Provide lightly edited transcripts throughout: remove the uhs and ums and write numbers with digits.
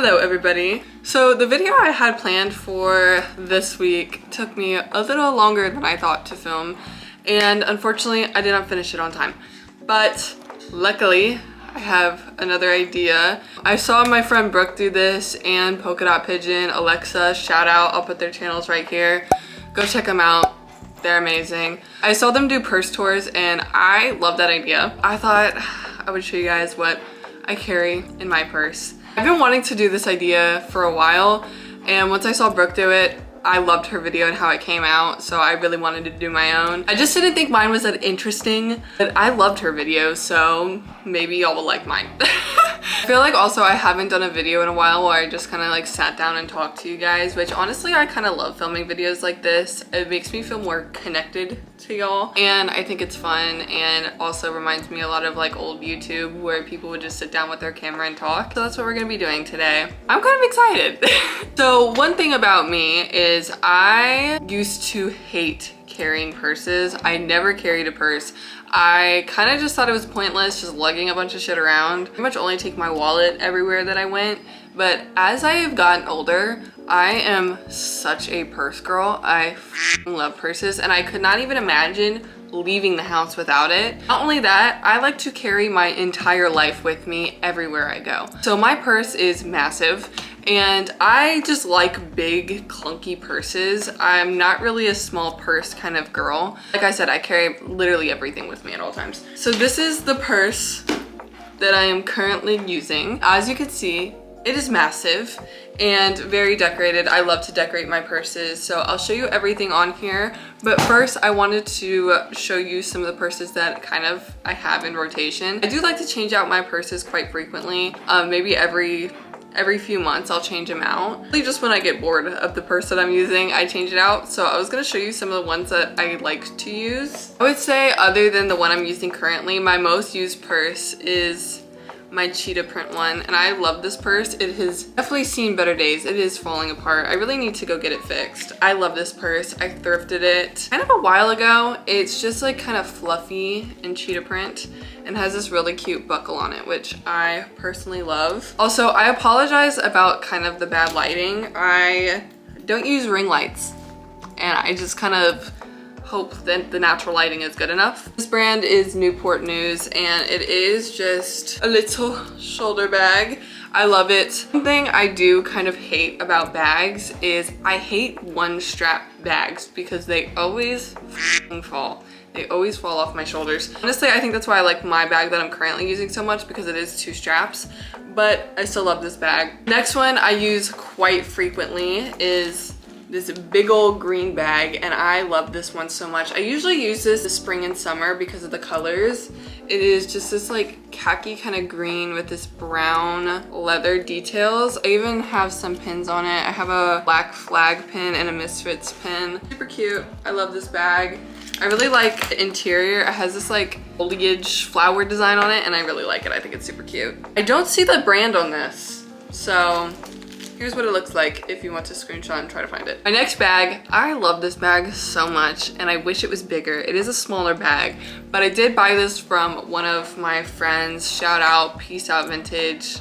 Hello everybody. So the video I had planned for this week took me a little longer than I thought to film, and unfortunately I did not finish it on time. But luckily I have another idea. I saw my friend Brooke do this, and Polka Dot Pigeon, Alexa, shout out, I'll put their channels right here. Go check them out. They're amazing. I saw them do purse tours and I love that idea. I thought I would show you guys what I carry in my purse. I've been wanting to do this idea for a while, and once I saw Brooke do it, I loved her video and how it came out, so I really wanted to do my own. I just didn't think mine was that interesting, but I loved her video, so maybe y'all will like mine. I feel like also I haven't done a video in a while where I just kind of like sat down and talked to you guys, which honestly I kind of love filming videos like this. It makes me feel more connected to y'all, and I think it's fun, and also reminds me a lot of like old YouTube where people would just sit down with their camera and talk. So that's what we're gonna be doing today. I'm kind of excited. So one thing about me is I used to hate carrying purses. I never carried a purse. I kind of just thought it was pointless just lugging a bunch of shit around. I pretty much only take my wallet everywhere that I went. But as I have gotten older, I am such a purse girl. I love purses, and I could not even imagine leaving the house without it. Not only that, I like to carry my entire life with me everywhere I go. So my purse is massive, and I just like big clunky purses. I'm not really a small purse kind of girl. Like I said, I carry literally everything with me at all times. So this is the purse that I am currently using. As you can see, it is massive and very decorated. I love to decorate my purses, so I'll show you everything on here. But first, I wanted to show you some of the purses that kind of I have in rotation. I do like to change out my purses quite frequently. Maybe every few months I'll change them out. Really just when I get bored of the purse that I'm using, I change it out. So I was gonna show you some of the ones that I like to use. I would say other than the one I'm using currently, my most used purse is my cheetah print one, and I love this purse. It has definitely seen better days. It is falling apart. I really need to go get it fixed. I love this purse. I thrifted it kind of a while ago. It's just like kind of fluffy and cheetah print and has this really cute buckle on it, which I personally love. Also, I apologize about kind of the bad lighting. I don't use ring lights, and I just kind of hope that the natural lighting is good enough. This brand is Newport News, and it is just a little shoulder bag. I love it. One thing I do kind of hate about bags is I hate one strap bags because they always fall. They always fall off my shoulders. Honestly, I think that's why I like my bag that I'm currently using so much, because it is 2 straps, but I still love this bag. Next one I use quite frequently is this big old green bag, and I love this one so much. I usually use this in spring and summer because of the colors. It is just this like khaki kind of green with this brown leather details. I even have some pins on it. I have a black flag pin and a Misfits pin. Super cute. I love this bag. I really like the interior. It has this like foliage flower design on it, and I really like it. I think it's super cute. I don't see the brand on this, so here's what it looks like if you want to screenshot and try to find it. My next bag, I love this bag so much, and I wish it was bigger. It is a smaller bag, but I did buy this from one of my friends. Shout out, Peace Out Vintage.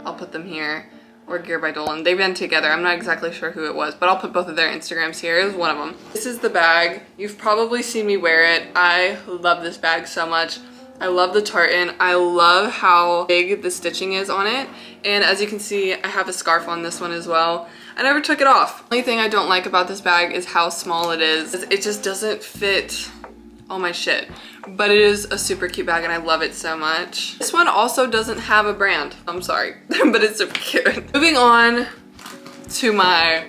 I'll put them here. Or Gear by Dolan. They've been together. I'm not exactly sure who it was, but I'll put both of their Instagrams here. It was one of them. This is the bag. You've probably seen me wear it. I love this bag so much. I love the tartan. I love how big the stitching is on it. And as you can see, I have a scarf on this one as well. I never took it off. The only thing I don't like about this bag is how small it is. It just doesn't fit all my shit. But it is a super cute bag, and I love it so much. This one also doesn't have a brand. I'm sorry, but it's super cute. Moving on to my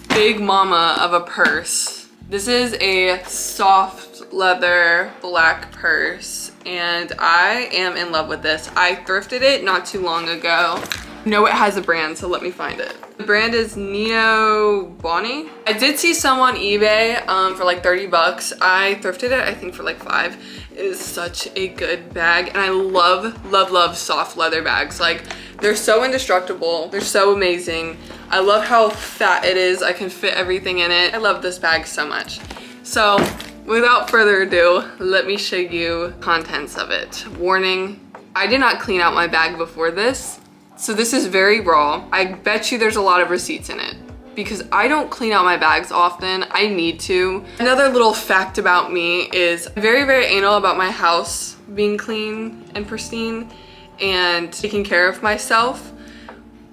big mama of a purse. This is a soft leather black purse, and I am in love with this. I thrifted it not too long ago. I know it has a brand, so let me find it. The brand is Neo Bonnie. I did see some on eBay for like 30 bucks. I thrifted it, I think, for like 5. It is such a good bag, and I love, love, love soft leather bags. Like, they're so indestructible. They're so amazing. I love how fat it is. I can fit everything in it. I love this bag so much. So without further ado, let me show you contents of it. Warning, I did not clean out my bag before this. So this is very raw. I bet you there's a lot of receipts in it because I don't clean out my bags often. I need to. Another little fact about me is I'm very, very anal about my house being clean and pristine and taking care of myself.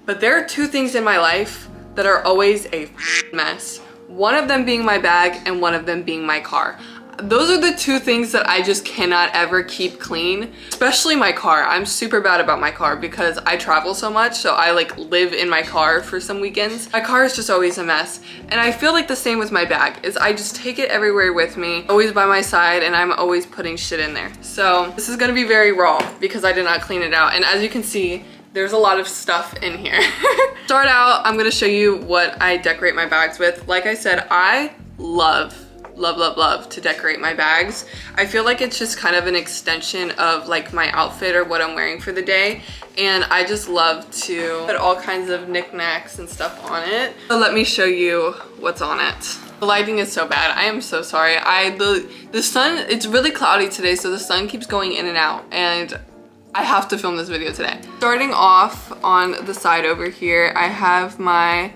But there are two things in my life that are always a mess. One of them being my bag and one of them being my car. Those are the two things that I just cannot ever keep clean, especially my car. I'm super bad about my car because I travel so much, so I like live in my car for some weekends. My car is just always a mess. And I feel like the same with my bag, is I just take it everywhere with me, always by my side, and I'm always putting shit in there. So this is gonna be very raw because I did not clean it out. And as you can see, there's a lot of stuff in here. Start out, I'm gonna show you what I decorate my bags with. Like I said, I love to decorate my bags. I feel like it's just kind of an extension of like my outfit or what I'm wearing for the day. And I just love to put all kinds of knickknacks and stuff on it. So let me show you what's on it. The lighting is so bad. I am so sorry. The sun, it's really cloudy today, so the sun keeps going in and out, and I have to film this video today. Starting off on the side over here, I have my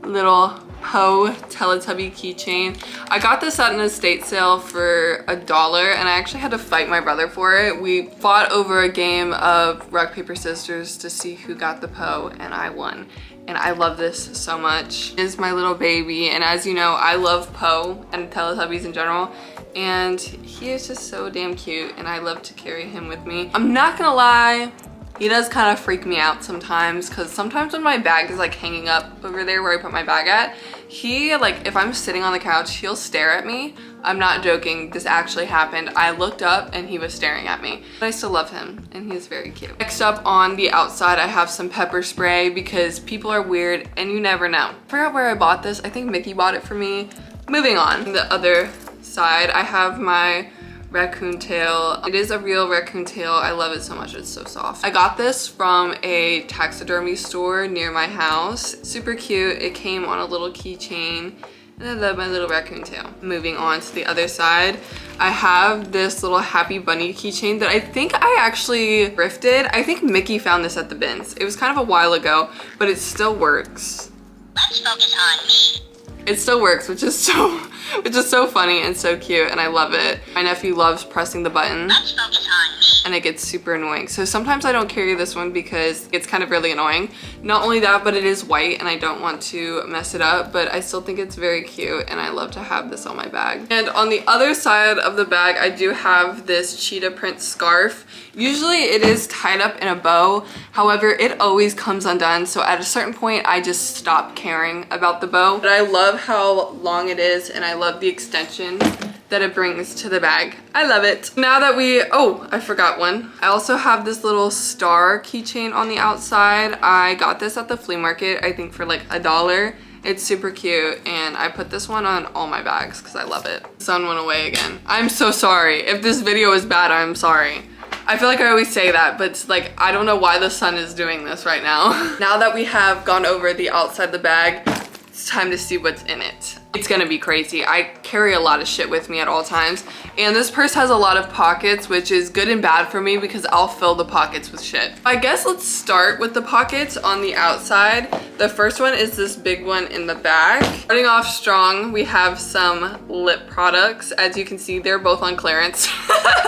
little Poe Teletubby keychain. I got this at an estate sale for $1 and I actually had to fight my brother for it. We fought over a game of rock, paper, scissors to see who got the Poe, and I won. And I love this so much. It is my little baby, and as you know, I love Poe and Teletubbies in general, and he is just so damn cute and I love to carry him with me. I'm not gonna lie, he does kind of freak me out sometimes, because sometimes when my bag is like hanging up over there where I put my bag at, he, like, if I'm sitting on the couch, he'll stare at me. I'm not joking, this actually happened. I looked up and he was staring at me. But I still love him and he's very cute. Next up on the outside, I have some pepper spray because people are weird and you never know. I forgot where I bought this. I think Mickey bought it for me. Moving on. The other side, I have my raccoon tail. It is a real raccoon tail. I love it so much. It's so soft. I got this from a taxidermy store near my house. Super cute. It came on a little keychain and I love my little raccoon tail. Moving on to the other side, I have this little Happy Bunny keychain that I think I actually thrifted. I think Mickey found this at the bins. It was kind of a while ago, but it still works. Let's focus on me. It still works, which is so funny and so cute, and I love it. My nephew loves pressing the button. Let's focus on me. And it gets super annoying. So sometimes I don't carry this one because it's kind of really annoying. Not only that, but it is white and I don't want to mess it up, but I still think it's very cute and I love to have this on my bag. And on the other side of the bag, I do have this cheetah print scarf. Usually it is tied up in a bow. However, it always comes undone. So at a certain point, I just stop caring about the bow. But I love how long it is and I love the extension that it brings to the bag. I love it. Now that oh, I forgot one. I also have this little star keychain on the outside. I got this at the flea market, I think for like $1. It's super cute and I put this one on all my bags because I love it. The sun went away again. I'm so sorry. If this video is bad, I'm sorry. I feel like I always say that, but it's like, I don't know why the sun is doing this right now. Now that we have gone over the outside of the bag, it's time to see what's in it. It's gonna be crazy. I carry a lot of shit with me at all times. And this purse has a lot of pockets, which is good and bad for me because I'll fill the pockets with shit. I guess let's start with the pockets on the outside. The first one is this big one in the back. Starting off strong, we have some lip products. As you can see, they're both on clearance.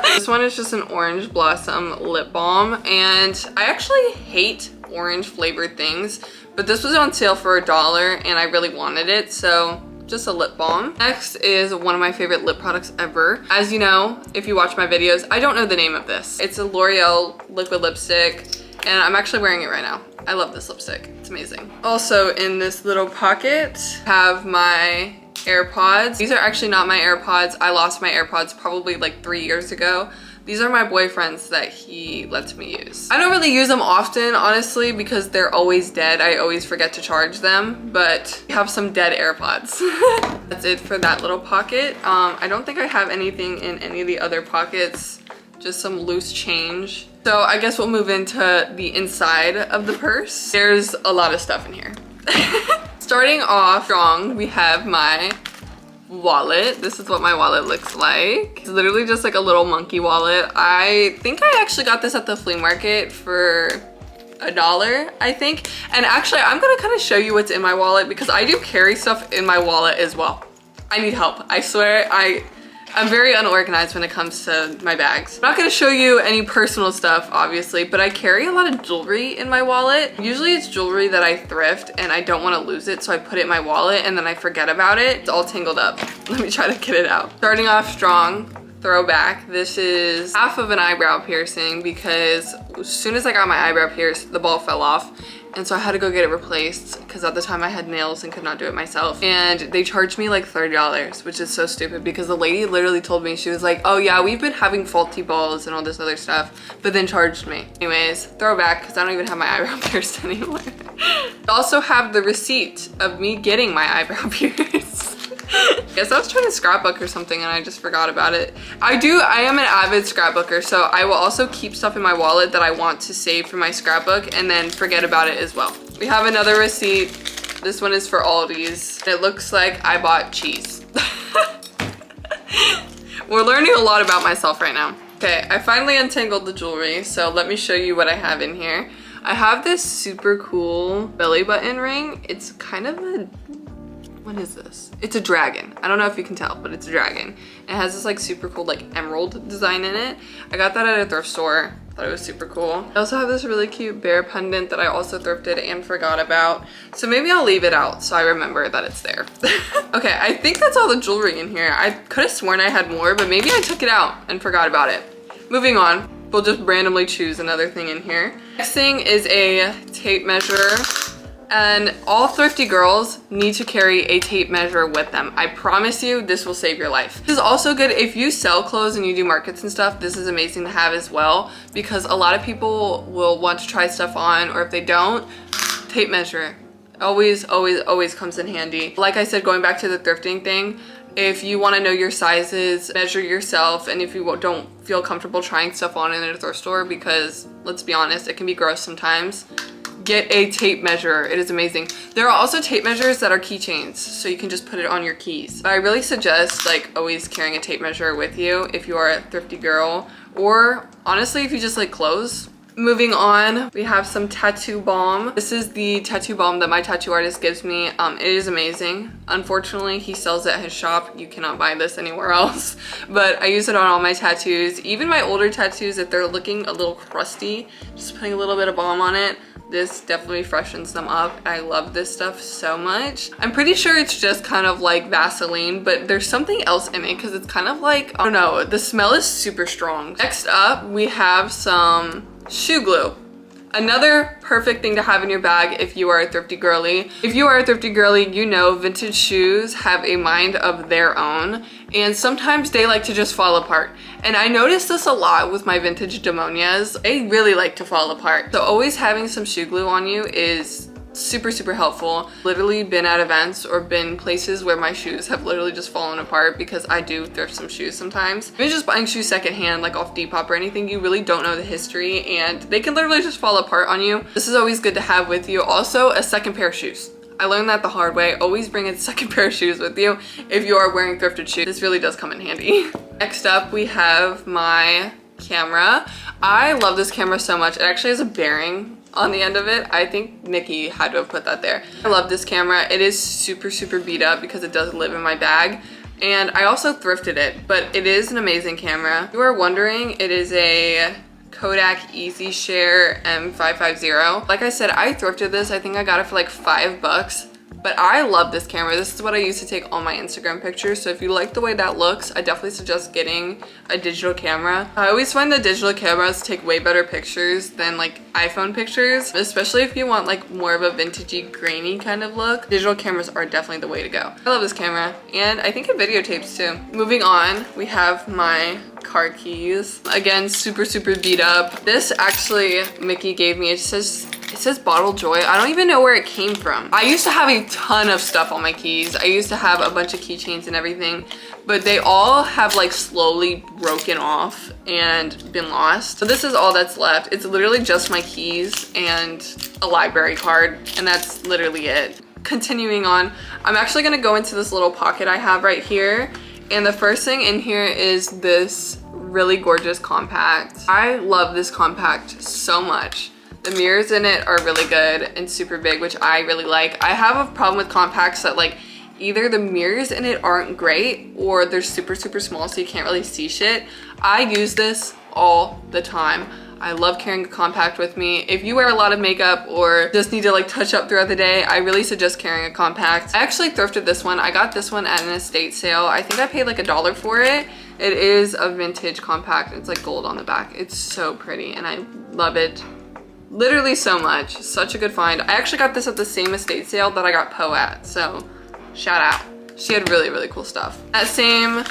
This one is just an Orange Blossom lip balm. And I actually hate orange flavored things, but this was on sale for $1 and I really wanted it, so just a lip balm. Next is one of my favorite lip products ever. As you know, if you watch my videos, I don't know the name of this. It's a L'Oreal liquid lipstick and I'm actually wearing it right now. I love this lipstick, it's amazing. Also in this little pocket, I have my AirPods. These are actually not my AirPods. I lost my AirPods probably like 3 years ago. These are my boyfriend's that he lets me use. I don't really use them often, honestly, because they're always dead. I always forget to charge them, but I have some dead AirPods. That's it for that little pocket. I don't think I have anything in any of the other pockets, just some loose change. So I guess we'll move into the inside of the purse. There's a lot of stuff in here. Starting off strong, we have my wallet. This is what my wallet looks like. It's literally just like a little monkey wallet. I think I actually got this at the flea market for $1, I think. And actually, I'm gonna kind of show you what's in my wallet because I do carry stuff in my wallet as well. I need help. I swear, I'm very unorganized when it comes to my bags. I'm not gonna show you any personal stuff, obviously, but I carry a lot of jewelry in my wallet. Usually it's jewelry that I thrift and I don't wanna lose it, so I put it in my wallet and then I forget about it. It's all tangled up. Let me try to get it out. Starting off strong, throwback. This is half of an eyebrow piercing because as soon as I got my eyebrow pierced, the ball fell off. And so I had to go get it replaced because at the time I had nails and could not do it myself. And they charged me like $30, which is so stupid because the lady literally told me, she was like, oh yeah, we've been having faulty balls and all this other stuff, but then charged me. Anyways, throwback because I don't even have my eyebrow pierced anymore. I also have the receipt of me getting my eyebrow pierced. Guess I was trying to scrapbook or something and I just forgot about it. I am an avid scrapbooker, so I will also keep stuff in my wallet that I want to save for my scrapbook and then forget about it as well. We have another receipt. This one is for Aldi's. It looks like I bought cheese. We're learning a lot about myself right now. Okay, I finally untangled the jewelry, so let me show you what I have in here. I have this super cool belly button ring. It's kind of a, what is this? It's a dragon. I don't know if you can tell, but it's a dragon. It has this like super cool like emerald design in it. I got that at a thrift store. Thought it was super cool. I also have this really cute bear pendant that I also thrifted and forgot about. So maybe I'll leave it out so I remember that it's there. Okay, I think that's all the jewelry in here. I could have sworn I had more, but maybe I took it out and forgot about it. Moving on, we'll just randomly choose another thing in here. Next thing is a tape measure. And all thrifty girls need to carry a tape measure with them. I promise you, this will save your life. This is also good if you sell clothes and you do markets and stuff. This is amazing to have as well because a lot of people will want to try stuff on, or if they don't, tape measure. Always, always, always comes in handy. Like I said, going back to the thrifting thing, if you want to know your sizes, measure yourself, and if you don't feel comfortable trying stuff on in a thrift store, because let's be honest, it can be gross sometimes, get a tape measure. It is amazing. There are also tape measures that are keychains, so you can just put it on your keys. But I really suggest like always carrying a tape measure with you if you are a thrifty girl, or honestly, if you just like clothes. Moving on, we have some tattoo balm. This is the tattoo balm that my tattoo artist gives me. It is amazing. Unfortunately, he sells it at his shop. You cannot buy this anywhere else, but I use it on all my tattoos. Even my older tattoos, if they're looking a little crusty, just putting a little bit of balm on it, this definitely freshens them up. I love this stuff so much. I'm pretty sure it's just kind of like Vaseline, but there's something else in it because it's kind of like, I don't know, the smell is super strong. Next up, we have some shoe glue. Another perfect thing to have in your bag if you are a thrifty girly. If you are a thrifty girly, you know vintage shoes have a mind of their own, and sometimes they like to just fall apart. And I noticed this a lot with my vintage demonias. They really like to fall apart. So always having some shoe glue on you is super, super helpful. Literally been at events or been places where my shoes have literally just fallen apart because I do thrift some shoes sometimes. If you're just buying shoes secondhand, like off Depop or anything, you really don't know the history and they can literally just fall apart on you. This is always good to have with you. Also, a second pair of shoes. I learned that the hard way. Always bring a second pair of shoes with you if you are wearing thrifted shoes. This really does come in handy. Next up, we have my camera. I love this camera so much. It actually has a bearing on the end of it. I think Nikki had to have put that there. I love this camera. It is super, super beat up because it does live in my bag. And I also thrifted it, but it is an amazing camera. If you are wondering, it is a Kodak EasyShare M550. Like I said, I thrifted this. I think I got it for like $5. But I love this camera. This is what I use to take all my Instagram pictures. So if you like the way that looks, I definitely suggest getting a digital camera. I always find the digital cameras take way better pictures than like iPhone pictures, especially if you want like more of a vintagey, grainy kind of look. Digital cameras are definitely the way to go. I love this camera, and I think it videotapes too. Moving on, we have my car keys. Again, super, super beat up. This actually Mickey gave me. It says Bottle Joy. I don't even know where it came from. I used to have a ton of stuff on my keys. I used to have a bunch of keychains and everything, but they all have like slowly broken off and been lost. So this is all that's left. It's literally just my keys and a library card, and that's literally it. Continuing on, I'm actually gonna go into this little pocket I have right here. And the first thing in here is this really gorgeous compact. I love this compact so much. The mirrors in it are really good and super big, which I really like. I have a problem with compacts that like either the mirrors in it aren't great or they're super small so you can't really see shit. I use this all the time. I love carrying a compact with me. If you wear a lot of makeup or just need to like touch up throughout the day, I really suggest carrying a compact. I actually thrifted this one. I got this one at an estate sale. I think I paid like $1 for it. It is a vintage compact. It's like gold on the back. It's so pretty and I love it literally so much. Such a good find. I actually got this at the same estate sale that I got Poe at, so shout out. She had really cool stuff. That same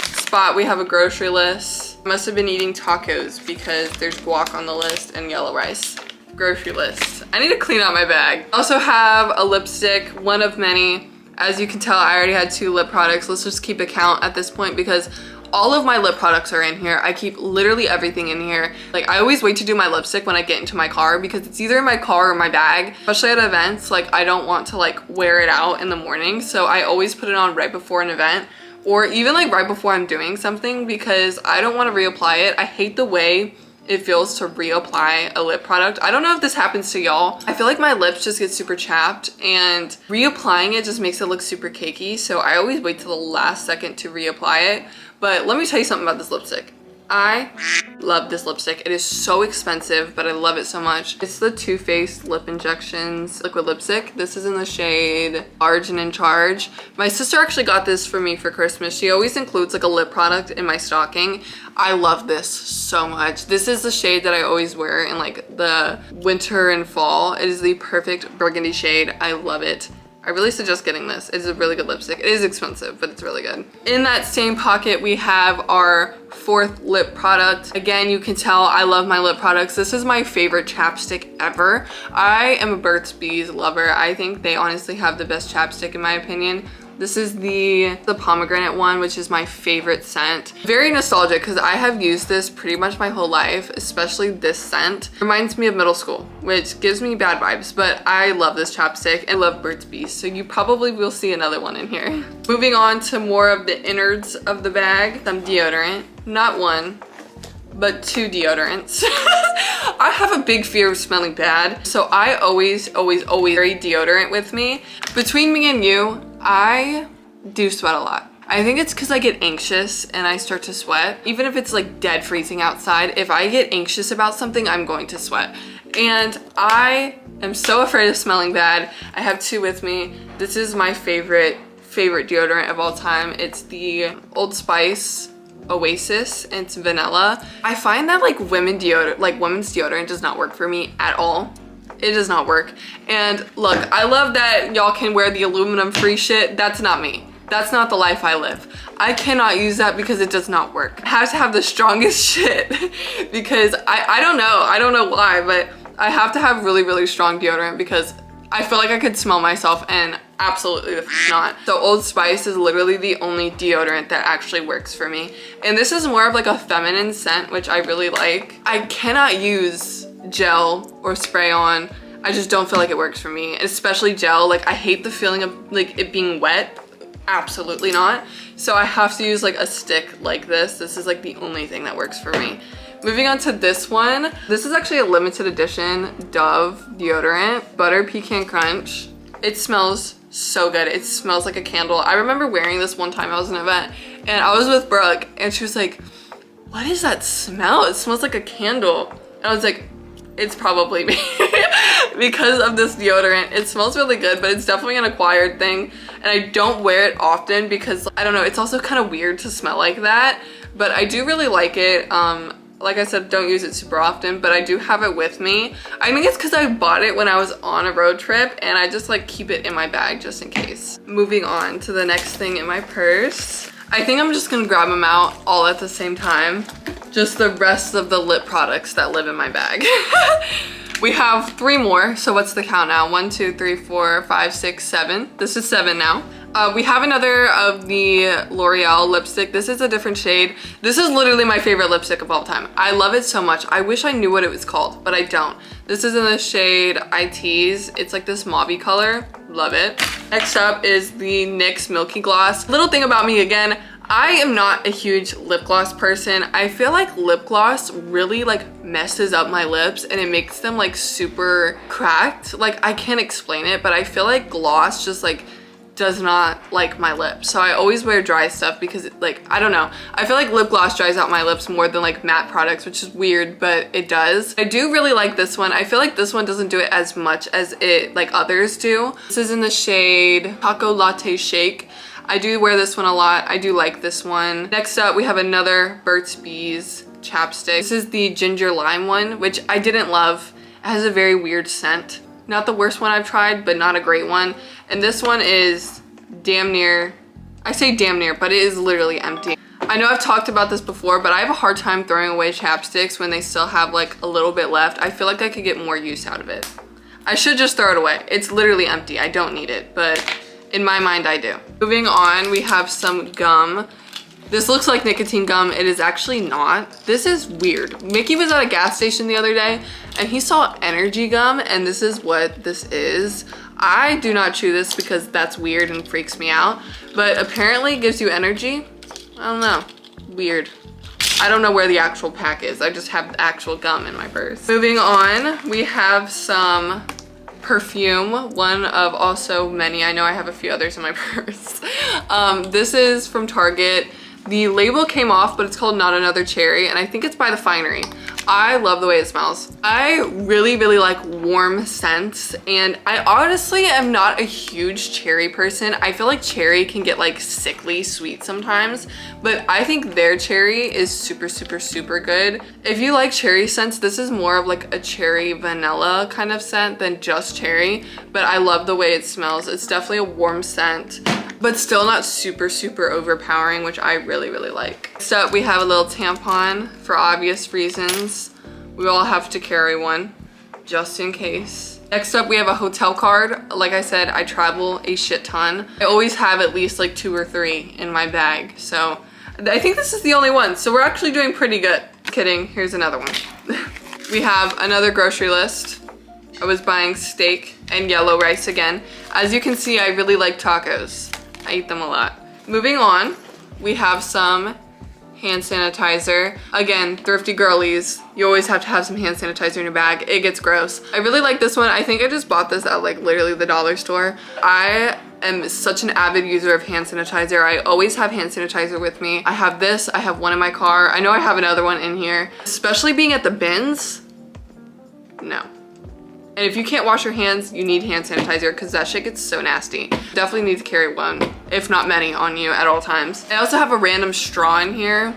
spot, we have a grocery list. Must have been eating tacos because there's guac on the list and yellow rice. Grocery list. I need to clean out my bag. I also have a lipstick, one of many. As you can tell, I already had 2 lip products. Let's just keep a count at this point because all of my lip products are in here. I keep literally everything in here. Like I always wait to do my lipstick when I get into my car because it's either in my car or my bag, especially at events. Like I don't want to like wear it out in the morning. So I always put it on right before an event or even like right before I'm doing something because I don't want to reapply it. I hate the way it feels to reapply a lip product. I don't know if this happens to y'all. I feel like my lips just get super chapped and reapplying it just makes it look super cakey. So I always wait till the last second to reapply it. But let me tell you something about this lipstick. I love this lipstick. It is so expensive, but I love it so much. It's the Too Faced Lip Injections liquid lipstick. This is in the shade Large and in Charge. My sister actually got this for me for Christmas. She always includes like a lip product in my stocking. I love this so much. This is the shade that I always wear in like the winter and fall. It is the perfect burgundy shade. I love it. I really suggest getting this. It is a really good lipstick. It is expensive, but it's really good. In that same pocket, we have our 4th lip product. Again, you can tell I love my lip products. This is my favorite chapstick ever. I am a Burt's Bees lover. I think they honestly have the best chapstick in my opinion. This is the pomegranate one, which is my favorite scent. Very nostalgic because I have used this pretty much my whole life, especially this scent. Reminds me of middle school, which gives me bad vibes, but I love this chapstick and love Burt's Bees, so you probably will see another one in here. Moving on to more of the innards of the bag, some deodorant. Not one, but 2 deodorants. I have a big fear of smelling bad, so I always carry deodorant with me. Between me and you, I do sweat a lot. I think it's because I get anxious and I start to sweat. Even if it's like dead freezing outside, if I get anxious about something, I'm going to sweat. And I am so afraid of smelling bad. I have 2 with me. This is my favorite deodorant of all time. It's the Old Spice Oasis. It's vanilla. I find that like women's deodorant does not work for me at all. It does not work. And look, I love that y'all can wear the aluminum free shit. That's not me. That's not the life I live. I cannot use that because it does not work. I have to have the strongest shit because I don't know why, but I have to have really strong deodorant because I feel like I could smell myself and absolutely not. So Old Spice is literally the only deodorant that actually works for me. And this is more of like a feminine scent, which I really like. I cannot use gel or spray on. I just don't feel like it works for me, especially gel. Like I hate the feeling of like it being wet. Absolutely not. So I have to use like a stick like this. This is like the only thing that works for me. Moving on to this one. This is actually a limited edition Dove deodorant, Butter Pecan Crunch. It smells so good. It smells like a candle. I remember wearing this one time I was at an event and I was with Brooke and she was like, what is that smell? It smells like a candle. And I was like, it's probably me because of this deodorant. It smells really good, but it's definitely an acquired thing. And I don't wear it often because I don't know, it's also kind of weird to smell like that, but I do really like it. Like I said, don't use it super often, but I do have it with me. I think it's because I bought it when I was on a road trip and I just like keep it in my bag just in case. Moving on to the next thing in my purse. I think I'm just gonna grab them out all at the same time. Just the rest of the lip products that live in my bag. We have 3 more, so what's the count now? 1, 2, 3, 4, 5, 6, 7. This is 7 now. We have another of the L'Oreal lipstick. This is a different shade. This is literally my favorite lipstick of all time. I love it so much. I wish I knew what it was called, but I don't. This is in the shade I Tease. It's like this mauve color. Love it. Next up is the NYX Milky Gloss. Little thing about me again, I am not a huge lip gloss person. I feel like lip gloss really like messes up my lips and it makes them like super cracked. Like I can't explain it, but I feel like gloss just like does not like my lips. So I always wear dry stuff because like, I don't know. I feel like lip gloss dries out my lips more than like matte products, which is weird, but it does. I do really like this one. I feel like this one doesn't do it as much as it like others do. This is in the shade Taco Latte Shake. I do wear this one a lot. I do like this one. Next up, we have another Burt's Bees chapstick. This is the ginger lime one, which I didn't love. It has a very weird scent. Not the worst one I've tried, but not a great one. And this one is damn near, I say damn near, but it is literally empty. I know I've talked about this before, but I have a hard time throwing away chapsticks when they still have like a little bit left. I feel like I could get more use out of it. I should just throw it away. It's literally empty. I don't need it, but in my mind, I do. Moving on, we have some gum. This looks like nicotine gum. It is actually not. This is weird. Mickey was at a gas station the other day and he saw energy gum and this is what this is. I do not chew this because that's weird and freaks me out, but apparently it gives you energy. I don't know. Weird. I don't know where the actual pack is. I just have actual gum in my purse. Moving on, we have some perfume, one of also many. I know I have a few others in my purse. This is from Target. The label came off, but it's called Not Another Cherry, and I think it's by The Finery. I love the way it smells. I really, really like warm scents, and I honestly am not a huge cherry person. I feel like cherry can get like sickly sweet sometimes, but I think their cherry is super, super, super good. If you like cherry scents, this is more of like a cherry vanilla kind of scent than just cherry, but I love the way it smells. It's definitely a warm scent, but still not super, super overpowering, which I really, really like. Next up, we have a little tampon for obvious reasons. We all have to carry one just in case. Next up, we have a hotel card. Like I said, I travel a shit ton. I always have at least like 2 or 3 in my bag. So I think this is the only one. So we're actually doing pretty good. Kidding, here's another one. We have another grocery list. I was buying steak and yellow rice again. As you can see, I really like tacos. I eat them a lot. Moving on, we have some hand sanitizer. Again, thrifty girlies. You always have to have some hand sanitizer in your bag. It gets gross. I really like this one. I think I just bought this at like literally the dollar store. I am such an avid user of hand sanitizer. I always have hand sanitizer with me. I have this. I have one in my car. I know I have another one in here. Especially being at the bins. No. And if you can't wash your hands, you need hand sanitizer because that shit gets so nasty. Definitely need to carry one, if not many, on you at all times. I also have a random straw in here.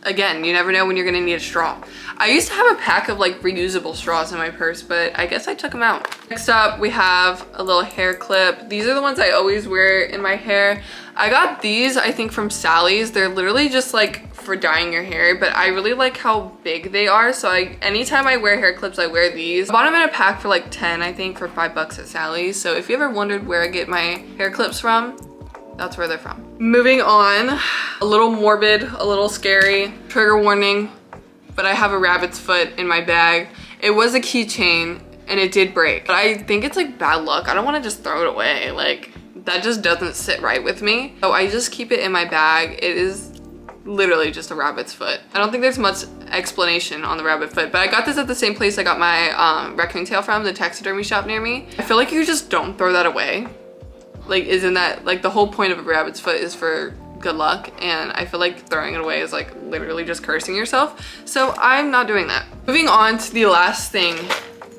Again, you never know when you're gonna need a straw. I used to have a pack of like reusable straws in my purse, but I guess I took them out. Next up, we have a little hair clip. These are the ones I always wear in my hair. I got these, I think, from Sally's. They're literally just like for dyeing your hair, but I really like how big they are. So anytime I wear hair clips, I wear these. I bought them in a pack for like 10, I think, for $5 at Sally's. So if you ever wondered where I get my hair clips from, that's where they're from. Moving on, a little morbid, a little scary, trigger warning, but I have a rabbit's foot in my bag. It was a keychain and it did break, but I think it's like bad luck. I don't want to just throw it away. Like, that just doesn't sit right with me. So I just keep it in my bag. It is literally just a rabbit's foot. I don't think there's much explanation on the rabbit foot, but I got this at the same place I got my raccoon tail from, the taxidermy shop near me. I feel like you just don't throw that away. Like, isn't that, like, the whole point of a rabbit's foot is for good luck, and I feel like throwing it away is like literally just cursing yourself. So I'm not doing that. Moving on to the last thing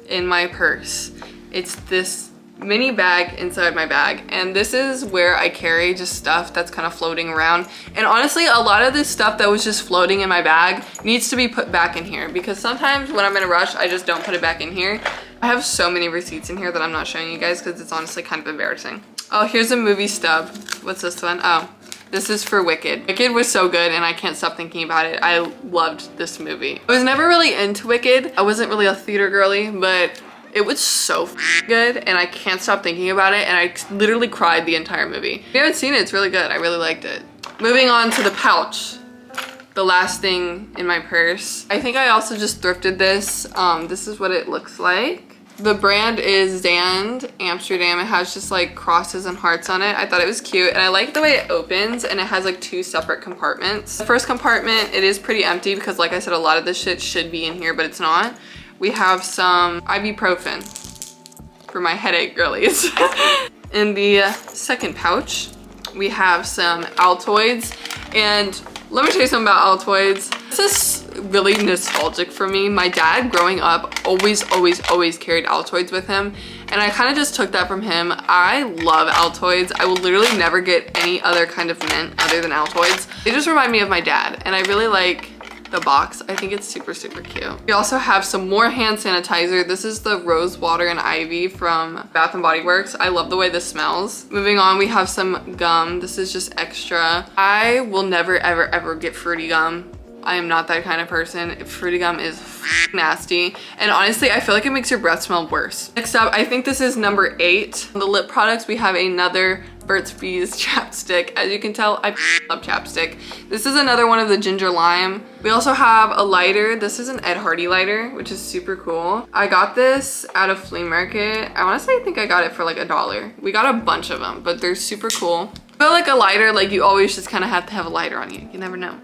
in my purse. It's this mini bag inside my bag, and this is where I carry just stuff that's kind of floating around. And honestly, a lot of this stuff that was just floating in my bag needs to be put back in here, because sometimes when I'm in a rush, I just don't put it back in here. I have so many receipts in here that I'm not showing you guys because it's honestly kind of embarrassing. Oh, here's a movie stub. What's this one? Oh, this is for Wicked. Wicked was so good and I can't stop thinking about it. I loved this movie. I was never really into Wicked. I wasn't really a theater girly, but it was so good and I can't stop thinking about it, and I literally cried the entire movie. If you haven't seen it, it's really good. I really liked it. Moving on to the pouch. The last thing in my purse. I think I also just thrifted this. This is what it looks like. The brand is Zand Amsterdam. It has just like crosses and hearts on it. I thought it was cute, and I like the way it opens, and it has like 2 separate compartments. The first compartment, it is pretty empty because like I said, a lot of this shit should be in here, but it's not. We have some ibuprofen for my headache girlies. In the second pouch, we have some Altoids, and let me tell you something about Altoids. This is really nostalgic for me. My dad growing up always carried Altoids with him, and I kind of just took that from him. I love Altoids. I will literally never get any other kind of mint other than Altoids. They just remind me of my dad, and I really like the box. I think it's super cute. We also have some more hand sanitizer. This is the Rose Water and Ivy from Bath & Body Works. I love the way this smells. Moving on, we have some gum. This is just extra. I will never ever get fruity gum. I am not that kind of person. Fruity gum is nasty. And honestly, I feel like it makes your breath smell worse. Next up, I think this is number 8. The lip products, we have another Burt's Bees chapstick. As you can tell, I love chapstick. This is another one of the ginger lime. We also have a lighter. This is an Ed Hardy lighter, which is super cool. I got this at a flea market. I want to say I think I got it for like $1. We got a bunch of them, but they're super cool. I feel like a lighter, like you always just kind of have to have a lighter on you. You never know.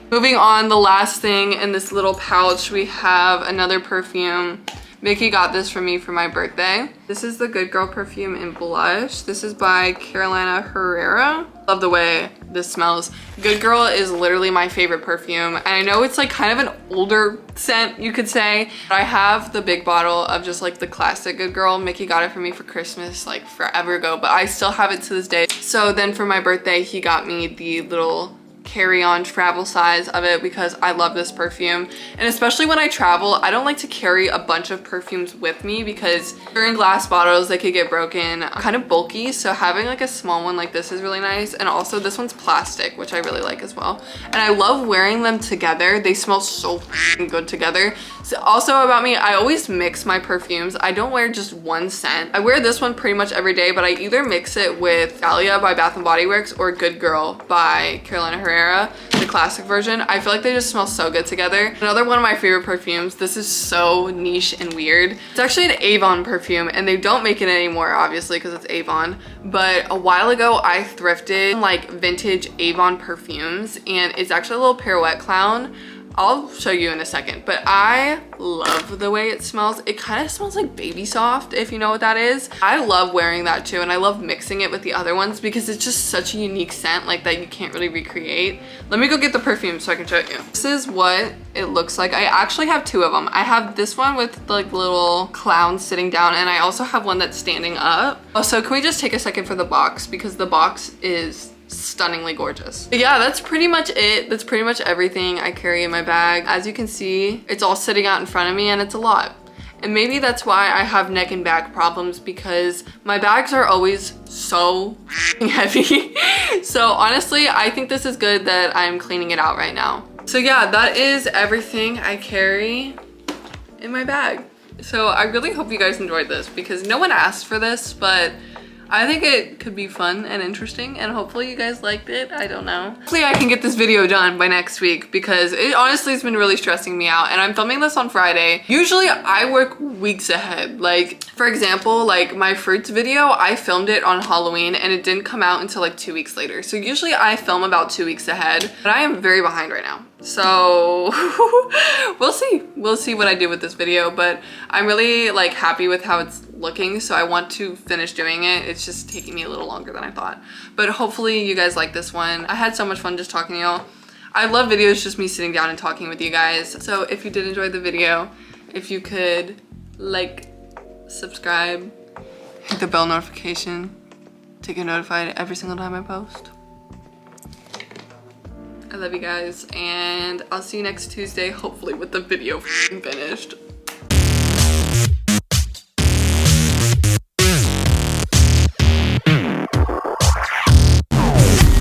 Moving on, the last thing in this little pouch, we have another perfume. Mickey got this for me for my birthday. This is the Good Girl perfume in blush. This is by Carolina Herrera. Love the way this smells. Good Girl is literally my favorite perfume. And I know it's like kind of an older scent, you could say. But I have the big bottle of just like the classic Good Girl. Mickey got it for me for Christmas like forever ago, but I still have it to this day. So then for my birthday, he got me the little carry-on travel size of it because I love this perfume. And especially when I travel, I don't like to carry a bunch of perfumes with me because during glass bottles they could get broken. I'm kind of bulky, so having like a small one like this is really nice. And also this one's plastic, which I really like as well. And I love wearing them together. They smell so good together. So also about me, I always mix my perfumes. I don't wear just one scent. I wear this one pretty much every day, but I either mix it with Dahlia by Bath & Body Works or Good Girl by Carolina Herrera, the classic version. I feel like they just smell so good together. Another one of my favorite perfumes, this is so niche and weird. It's actually an Avon perfume, and they don't make it anymore, obviously, because it's Avon. But a while ago, I thrifted like vintage Avon perfumes, and it's actually a little pirouette clown. I'll show you in a second, but I love the way it smells. It kind of smells like Baby Soft, if you know what that is. I love wearing that too, and I love mixing it with the other ones because it's just such a unique scent like that you can't really recreate. Let me go get the perfume so I can show you. This is what it looks like. I actually have 2 of them. I have this one with like little clowns sitting down, and I also have one that's standing up. Also, can we just take a second for the box because the box is stunningly gorgeous. But yeah, that's pretty much it. That's pretty much everything I carry in my bag. As you can see, it's all sitting out in front of me, and it's a lot. And maybe that's why I have neck and back problems, because my bags are always so heavy. So honestly, I think this is good that I'm cleaning it out right now. So yeah, that is everything I carry in my bag. So I really hope you guys enjoyed this because no one asked for this, but I think it could be fun and interesting, and hopefully you guys liked it. I don't know. Hopefully I can get this video done by next week because it honestly has been really stressing me out, and I'm filming this on Friday. Usually I work weeks ahead. Like for example, like my fruits video, I filmed it on Halloween and it didn't come out until like 2 weeks later. So usually I film about 2 weeks ahead, but I am very behind right now. So we'll see what I do with this video, but I'm really like happy with how it's looking, so I want to finish doing it. It's just taking me a little longer than I thought, but hopefully you guys like this one. I had so much fun just talking to y'all. I love videos just me sitting down and talking with you guys. So if you did enjoy the video, if you could like, subscribe, hit the bell notification to get notified every single time I post. I love you guys, and I'll see you next Tuesday, hopefully with the video finished.